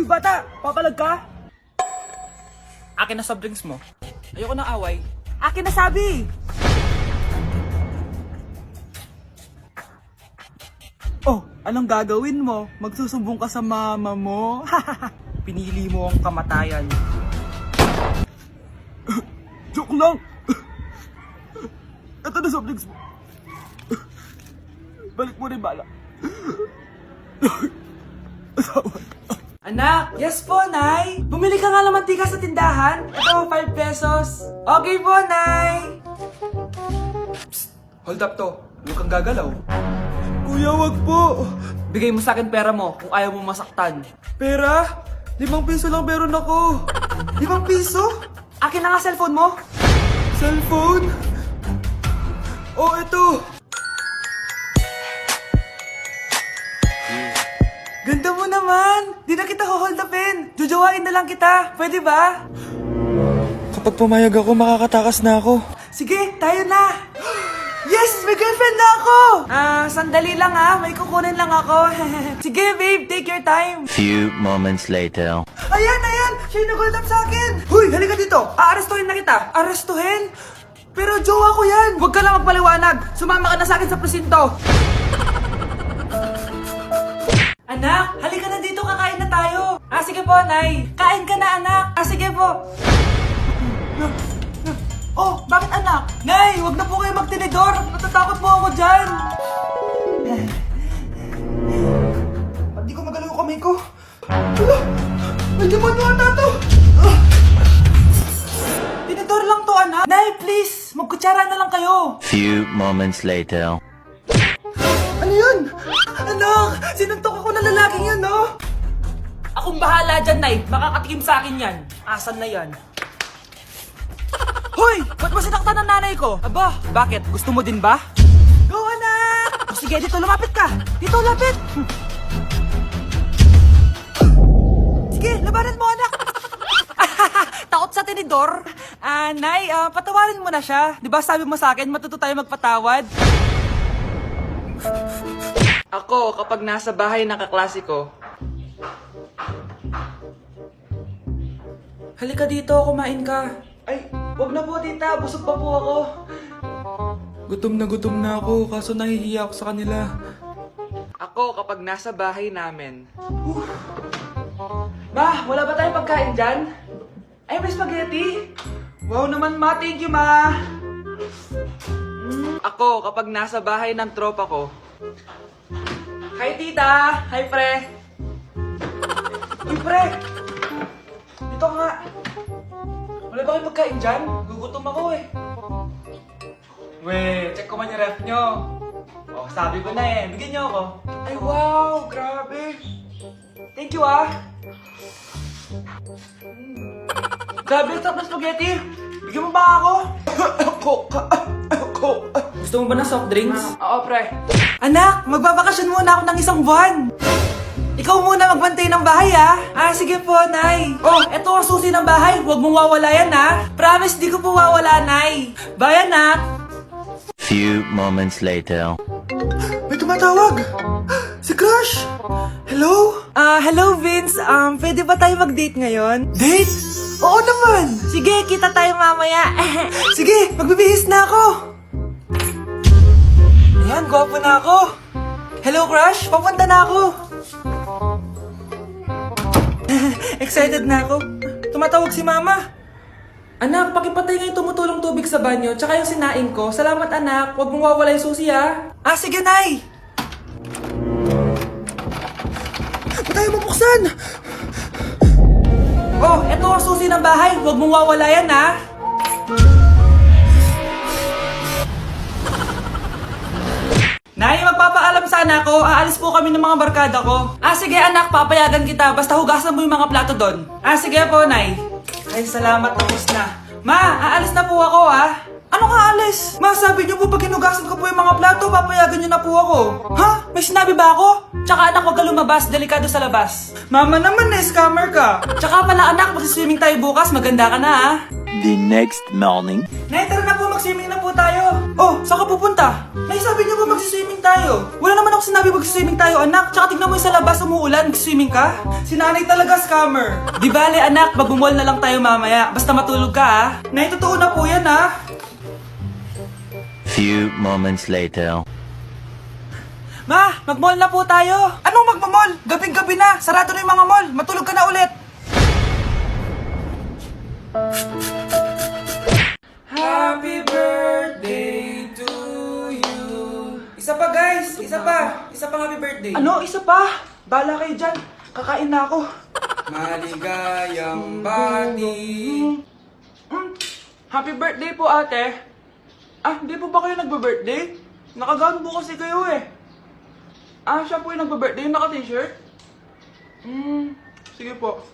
Uy, bata! Papalag ka? Akin na soft drinks mo. Ayoko ng away. Akin na sabi! Oh, anong gagawin mo? Magsusumbong ka sa mama mo? Pinili mo ang kamatayan. Joke lang! Ito na soft drinks mo. Balik mo rin bala. Anak! Yes po, Nay! Bumili ka nga ng mantika sa tindahan. Ito, 5 pesos. Okay po, Nay! Psst! Hold up to. Huwag kang gagalaw. Kuya, wag po. Bigay mo sa akin pera mo kung ayaw mo masaktan. Pera? 5 piso lang meron ako. 5 piso? Akin na nga cellphone mo. Cellphone? Oh, ito. Ganda mo naman! Di na kita hold upin! Jujawain na lang kita! Pwede ba? Kapag pumayag ako, makakatakas na ako. Sige, tayo na! Yes! May girlfriend na ako! Sandali lang ha. May kukunin lang ako. Sige, babe. Take your time. Few moments later. Ayan! Siya yung nag-hold up sa akin! Huy! Halika dito! Aarestuhin na kita! Arestuhin? Pero jowa ko yan! Huwag ka lang magpaliwanag! Sumama ka na sa akin sa presinto! Anak, halika na dito, kakain na tayo. Sige po, Nay. Kain ka na, anak. Sige po. Oh, bakit anak? Nay, wag na po kayo magtinidor. Natatakot po ako dyan. Hindi ko magalaw yung kamay ko. Hala, may demonyo ata to. Tinidor lang to, anak. Nay, please, magkutsara na lang kayo. Few moments later. Ano yun? Anak! Sinuntok ako ng lalaking yun, no? Akong bahala dyan, Nay. Makakatikim sa akin yan. Asan na yan? Hoy! Ba't mo sinaktan ng nanay ko? Aba, bakit? Gusto mo din ba? Go, anak! Sige, dito lumapit ka. Dito, lapit. Sige, labanan mo, anak. Takot sa tinidor? Nay, patawarin mo na siya. Di ba sabi mo sa akin, matuto tayo magpatawad? Ako, kapag nasa bahay ng kaklase ko. Halika dito, kumain ka. Ay, wag na po tita, busog pa po ako. Gutom na ako, kaso nahihiya ako sa kanila. Ako, kapag nasa bahay namin. Ma, wala ba tayong pagkain dyan? Ay, may spaghetti. Wow naman, ma, thank you, ma. Ako, kapag nasa bahay ng tropa ko. Hi, tita! Hi, pre! Uy, pre! Dito nga! Wala ba kayong pagkain dyan? Gugutom ako eh. Weh, check ko man yung ref nyo. Oh, sabi ko na eh. Bigyan nyo ako. Ay, wow! Grabe! Thank you, ah! Grabe, ang sarap ng spaghetti! Bigyan mo ba ako? Gusto mo ba ng soft drinks? Oo, pre. Anak, magbabakasyon muna ako ng 1 buwan. Ikaw muna magbantay ng bahay, ha? Sige po, Nay. Oh, eto ang susi ng bahay. Huwag mong wawala yan, ha? Promise, di ko po wawala, Nay. Bye, anak. Few moments later. May tumatawag. Si Crush. Hello? Hello, Vince. Pwede ba tayo mag-date ngayon? Date? Oo naman. Sige, kita tayo mamaya. Sige, magbibihis na ako. Ayan, gwapo na ako. Hello, Crush. Papunta na ako. Excited na ako. Tumatawag si Mama. Anak, pakipatay nga yung tumutulong tubig sa banyo, tsaka yung sinain ko. Salamat, anak. Huwag mong wawala yung susi, ha? Sige, Nay. Ba't tayo mabuksan? Oh, eto ang susi ng bahay. Huwag mong wawala yan, ha? Nay, magpapaalam sana ako. Aalis po kami ng mga barkada ko. Sige anak, papayagan kita. Basta hugasan mo yung mga plato doon. Sige po, Nay. Ay, salamat. Tapos na. Ma, aalis na po ako, ha? Ano ka aalis? Ma, sabi niyo po pag hinugasan ko po yung mga plato, papayagan niyo na po ako. Ha? May sinabi ba ako? Tsaka anak, huwag ka lumabas. Delikado sa labas. Mama naman, scammer ka. Tsaka pala anak, magsiswimming tayo bukas. Maganda ka na, ha? The next morning. Nay, tara na po. Mag-swimming na po tayo. Oh, saan ka pupunta? Nay, sabi niyo ba magsiswimming tayo? Wala naman ako sinabi magsiswimming tayo, anak. Tsaka tignan mo yung sa labas, umuulan, magsiswimming ka? Si nanay talaga scammer. Di bale, anak, magbumol na lang tayo mamaya. Basta matulog ka, ha? Nay, totoo na po yan, ha? Few moments later. Ma, mag-mall na po tayo. Anong magmamall? Gabing-gabi na. Sarado na yung mga mall. Matulog ka na ulit. Happy birthday to you. Isa pa, guys. Isa pa. Isa pang happy birthday. Ano? Isa pa? Bala kayo dyan. Kakain na ako. Maligayang bati. Happy birthday po, ate. Ah, hindi po ba kayo nagbe-birthday? Nakagaan po kasi kayo eh. Ah, siya po yung nagbe-birthday, yung naka-t-shirt? Sige po.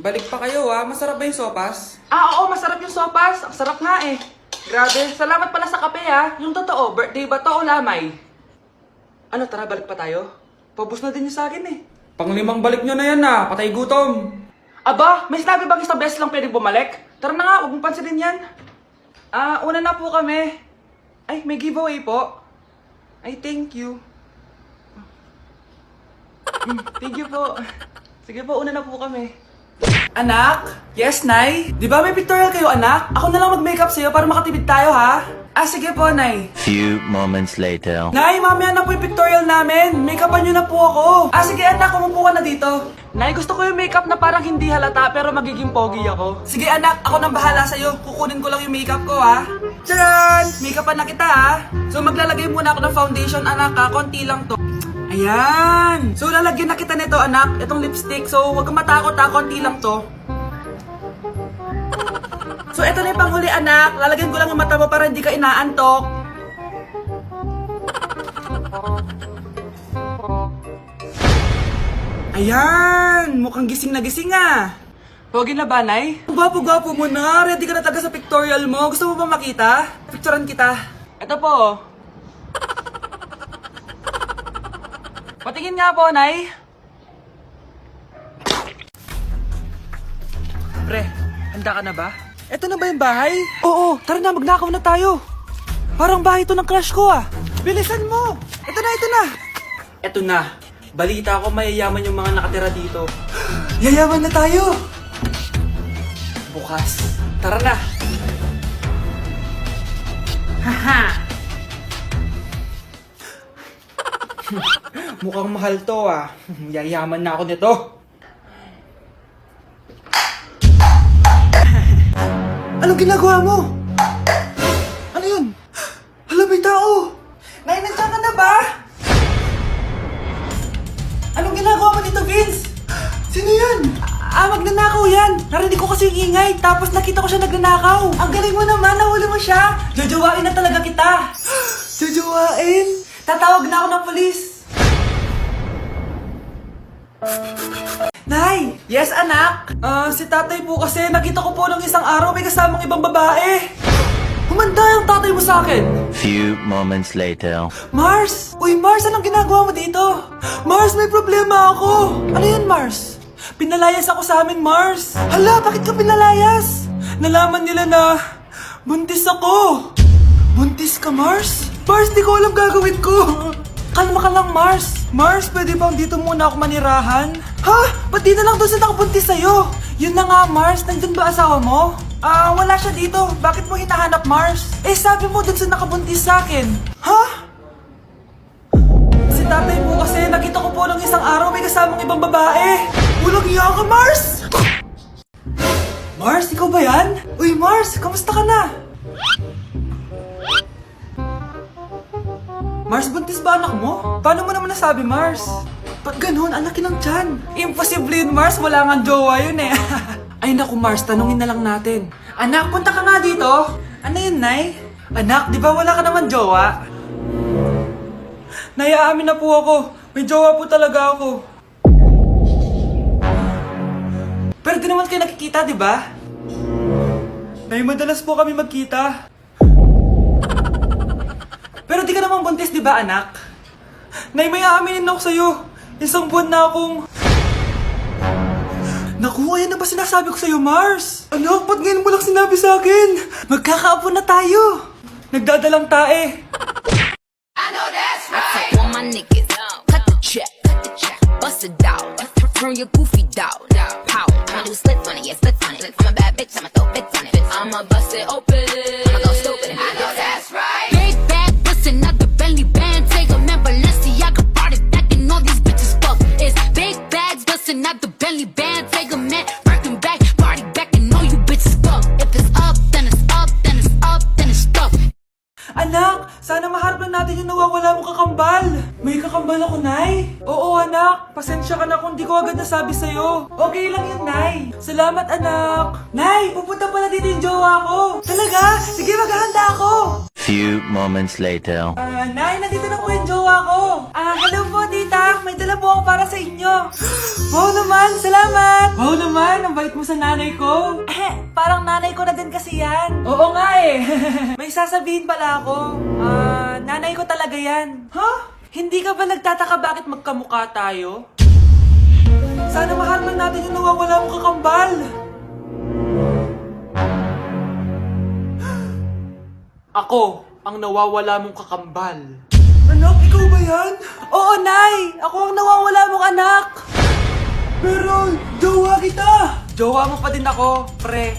Balik pa kayo masarap ba yung sopas? Ah, oo, masarap yung sopas. Ang sarap nga eh. Grabe, salamat pala sa kape Yung totoo, birthday ba to o lamay? Ano, tara, balik pa tayo? Pabus na din yung sa akin eh. Panglimang balik nyo na yan patay gutom. Aba, may sinabi bang isang beses lang pwedeng bumalik? Tara na nga, huwag mong pansinin yan. Ah, una na po kami. Ay, may giveaway po. Ay, thank you. Thank you po. Sige po, una na po kami. Anak? Yes, Nay? Di ba may pictorial kayo, anak? Ako na lang mag-makeup sa'yo para makatipid tayo, ha? Ah, sige po, Nay. Few moments later. Nay, mamaya na po yung pictorial namin. Make-upan nyo na po ako. Ah, sige, anak, umupo ka na dito. Nay, gusto ko yung makeup na parang hindi halata pero magiging pogi ako. Sige, anak, ako nang bahala sa'yo. Kukunin ko lang yung makeup ko, ha? Tcharan! Make-upan na kita, ha? So, maglalagay muna ako ng foundation, anak, ha? Konti lang to. Ayan! So, lalagyan na kita nito, anak. Itong lipstick. So, huwag kang matakot, ha? Konti lang to. So, ito na yung panghuli, anak. Lalagyan ko lang yung mata mo para hindi ka inaantok. Ayan! Mukhang gising na gising, Pogi na ba, Nay? Gwapo-gwapo mo na. Ready ka na talaga sa pictorial mo. Gusto mo ba makita? Picturean kita. Ito po. Patingin nga po, Nay. Pre, handa ka na ba? Ito na ba yung bahay? Oo, tara na, magnakaw na tayo. Parang bahay to ng crush ko, Bilisan mo! Ito na, ito na! Ito na. Balita ko mayayaman yung mga nakatira dito. Yayaman na tayo! Bukas. Tara na! Haha! Mukhang mahal to, Yayaman na ako nito. Anong ginagawa mo? Ano yun? Hala, may tao! Nay, nandiyan ka na ba? Anong ginagawa mo dito, Vince? Sino yan? Magnanakaw yan. Narinig ko kasi yung ingay, tapos nakita ko siya nagnanakaw. Ang galing mo naman, nahuli mo siya. Jojowain na talaga kita. Jojowain? Tatawag na ako ng polis. Nay! Yes, anak? Si tatay po kasi nakita ko po nung isang araw may kasamang ibang babae. Humanda yung tatay mo sa akin. Few moments later. Mars! Uy, Mars, anong ginagawa mo dito? Mars, may problema ako. Ano yun, Mars? Pinalayas ako sa amin, Mars. Hala, bakit ka pinalayas? Nalaman nila na buntis ako. Buntis ka, Mars? Mars, di ko alam gagawin ko. Kalma ka lang, Mars. Mars, pwede bang dito muna ako manirahan? Ha? Ba't di na lang doon sa nakabuntis sa'yo? Yun na nga, Mars. Nandun ba asawa mo? Wala siya dito. Bakit mo hinahanap, Mars? Eh, sabi mo dun sa nakabuntis sa akin. Ha? Si tatay po kasi nakita ko po ng isang araw may kasamang ibang babae. Walang iya ka, Mars! Mars, ikaw ba yan? Uy, Mars, kamusta ka na? Mars, buntis ba anak mo? Paano mo naman nasabi, Mars? Ba't ganun? Anakin ng tiyan. Imposible yun, Mars. Wala nga jowa yun eh. Ay naku, Mars, tanungin na lang natin. Anak, punta ka nga dito. Ano yun, Nay? Anak, di ba wala ka naman jowa? Nay, aamin na po ako. May jowa po talaga ako. Pero di naman kayo nakikita, di ba? Nay, madalas po kami magkita. Pero di ka naman buntis, di ba, anak? Nay, may aaminin ako sa'yo. Isang buwan na akong... Naku, ayan na ba sinasabi ko sa'yo, Mars? Anak, ba't ngayon mo lang sinabi sa akin? Magkakaapo na tayo. Nagdadalang tae. All my niggas, cut the check, bust it out, turn your goofy dog, pow. I'ma do slip on it, yeah, slip on it. I'm a bad bitch, I'ma throw bits on it. I'ma bust it open, I'ma go stupid. I know that's right. Big bag, bustin' out the belly band, take a man, Balenciaga brought it back, and all these bitches fuck. It's big bags, bustin' out the belly band, take a man, working back, party back, and all you bitches fuck. If it's up, then it's up, then it's up, then it's stuck. Anak, sana maharap lang natin yung nawawala mong kakambal. May kakambal ako, Nay. Oo, anak. Pasensya ka na kung di ko agad nasabi sa'yo. Okay lang yun, Nay. Salamat, anak. Nay, pupunta pala dito yung jowa ko. Talaga? Sige, maghahanda ako. Few moments later. Nay, nandito na po yung jowa ko. Hello po, tita. May dala po ako para sa inyo. Wow naman, salamat. Wow naman, ang bait mo sa nanay ko. Parang nanay ko na din kasi yan. Oo nga eh. May sasabihin pala ako. Nanay ko talaga yan. Hindi ka ba nagtataka bakit magkamukha tayo? Sana mahal man natin yung nawawala mong kakambal. Ako, ang nawawala mong kakambal. Anak, ikaw ba yan? Oo, Nay! Ako ang nawawala mong anak! Pero, jowa kita! Jowa mo pa din ako, pre.